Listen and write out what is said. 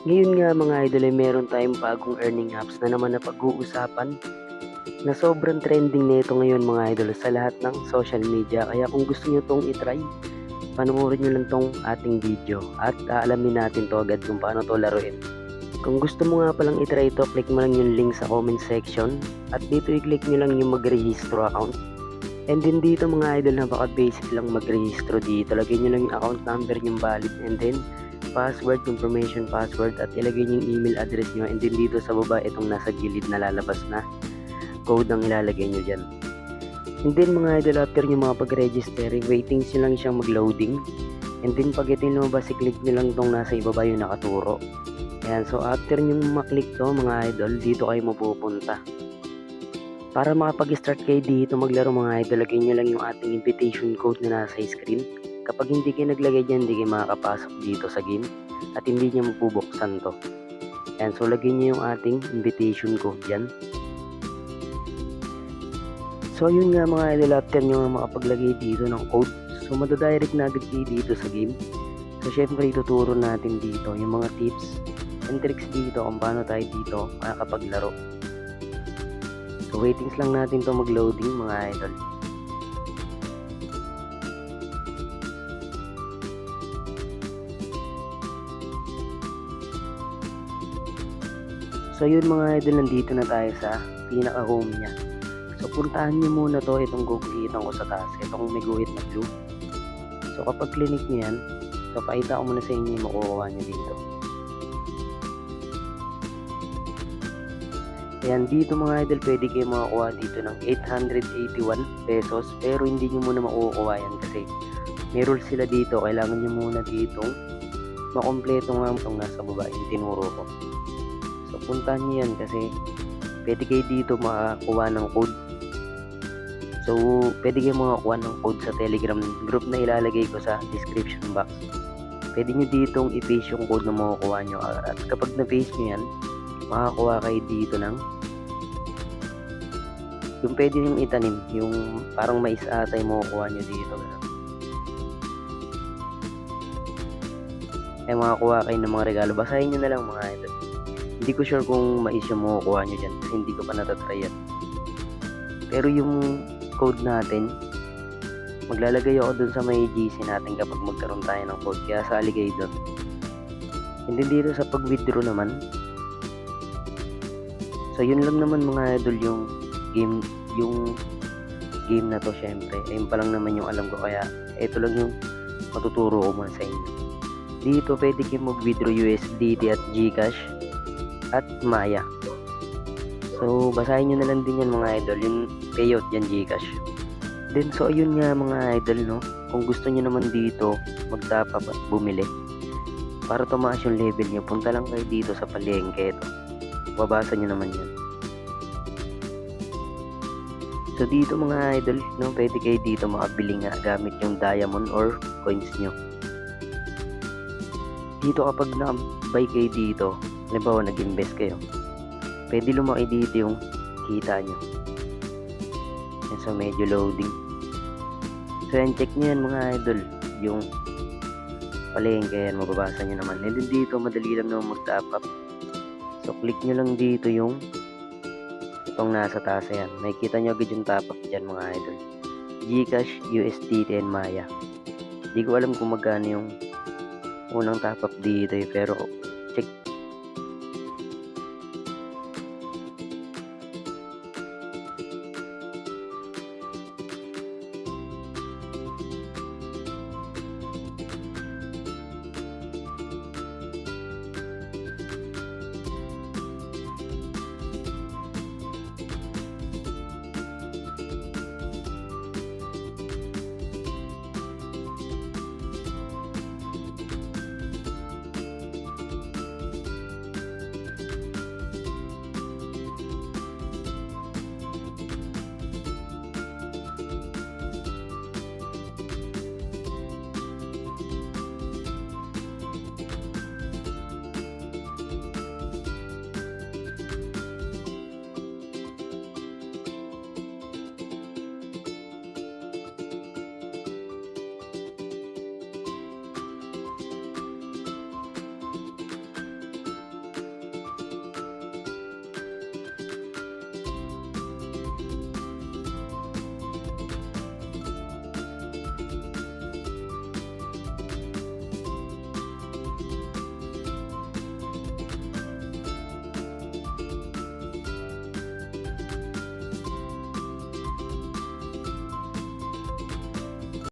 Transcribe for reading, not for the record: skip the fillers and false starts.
Ngayon nga mga idol ay meron tayong bagong earning apps na naman na pag-uusapan na sobrang trending nito ngayon mga idol sa lahat ng social media. Kaya kung gusto nyo tong itry, panoorin nyo lang tong ating video at aalamin natin to agad kung paano to laruin. Kung gusto mo nga palang itry ito, click mo lang yung link sa comment section at dito i-click nyo lang yung mag-rehistro account. And din dito mga idol, napaka-basic lang mag-rehistro dito. Lagyan nyo lang yung account number yung valid and then password, confirmation password at ilagay nyo yung email address nyo and then dito sa baba itong nasa gilid na lalabas na code ang ilalagay nyo dyan. And then mga idol, after nyo mga pag-register, waiting nyo lang siyang mag-loading and then pag ito lumabas, i-click nyo lang itong nasa ibaba yung nakaturo. Ayan, so after nyo maklik to mga idol, dito kayo mapupunta. Para makapag-start kayo dito maglaro mga idol, lagay nyo lang yung ating invitation code na nasa screen. Kapag hindi kayo naglagay dyan, hindi kayo makakapasok dito sa game at hindi nyo mapubuksan to. Ayan, so lagay nyo yung ating invitation code dyan. So yun nga mga idol, after nyo makapaglagay dito ng code, so madadirect na agad kayo dito sa game. So syempre ituturo natin dito yung mga tips and tricks dito kung paano tayo dito makakapaglaro. So waitings lang natin to mag-loading mga idol. So yun mga idol, nandito na tayo sa pinaka-home niya. So puntahan niyo muna to, itong guguhitan ko sa taas, itong may guhit na blue. So kapag clinic niyo yan, so pakita ko muna sa inyo yung makukuha niyo dito. Ayan, dito mga idol, pwede kayo makakuha dito ng 881 pesos. Pero hindi nyo muna makukuha yan kasi may rules sila dito. Kailangan nyo muna dito makompleto nga itong nasa baba yung tinuro ko. So puntahan nyo yan kasi pwede kayo dito makakuha ng code. So pwede kayo makakuha ng code sa Telegram group na ilalagay ko sa description box. Pwede nyo ditong i-paste yung code na makukuha nyo. At kapag na-paste nyo yan, makakuha kayo dito ng yung pwede yung itanim, yung parang mais ata yung makukuha nyo dito. Eh makakuha kayo ng mga regalo. Basahin nyo na lang mga idol. Hindi ko sure kung mais yung makukuha nyo dyan kasi hindi ko pa natatry yan. Pero yung code natin, maglalagay ako dun sa may GC natin kapag magkaroon tayo ng code. Kaya sali kayo dun. Hindi dito sa pag-withdraw naman. So yun lang naman mga idol yung game na to syempre. Ayun pa lang naman yung alam ko kaya ito lang yung matuturo ko muna sa inyo. Dito pwede kayo mag-withdraw USDT at GCash at Maya. So basahin nyo na lang din yan mga idol, yung payout yan GCash. Then so ayun nga mga idol no, kung gusto nyo naman dito mag-top up at bumili para tumaas yung level nyo, punta lang kayo dito sa palengke ito. Babasa nyo naman yan. So dito mga idol, no, pwede kayo dito makabili nga gamit yung diamond or coins nyo. Dito kapag na-buy kayo dito, halimbawa nag-invest kayo, pwede lumaki dito yung kita nyo. Yan, so medyo loading. So yan, check nyo yan mga idol, yung palengke yan, mababasa nyo naman. And then dito, madali lang naman mag-top up. So click nyo lang dito yung itong nasa taas yan. Makikita nyo agad yung top up dyan mga idol. GCash, USDT, and Maya. Hindi ko alam kung magkano yung unang top up dito pero check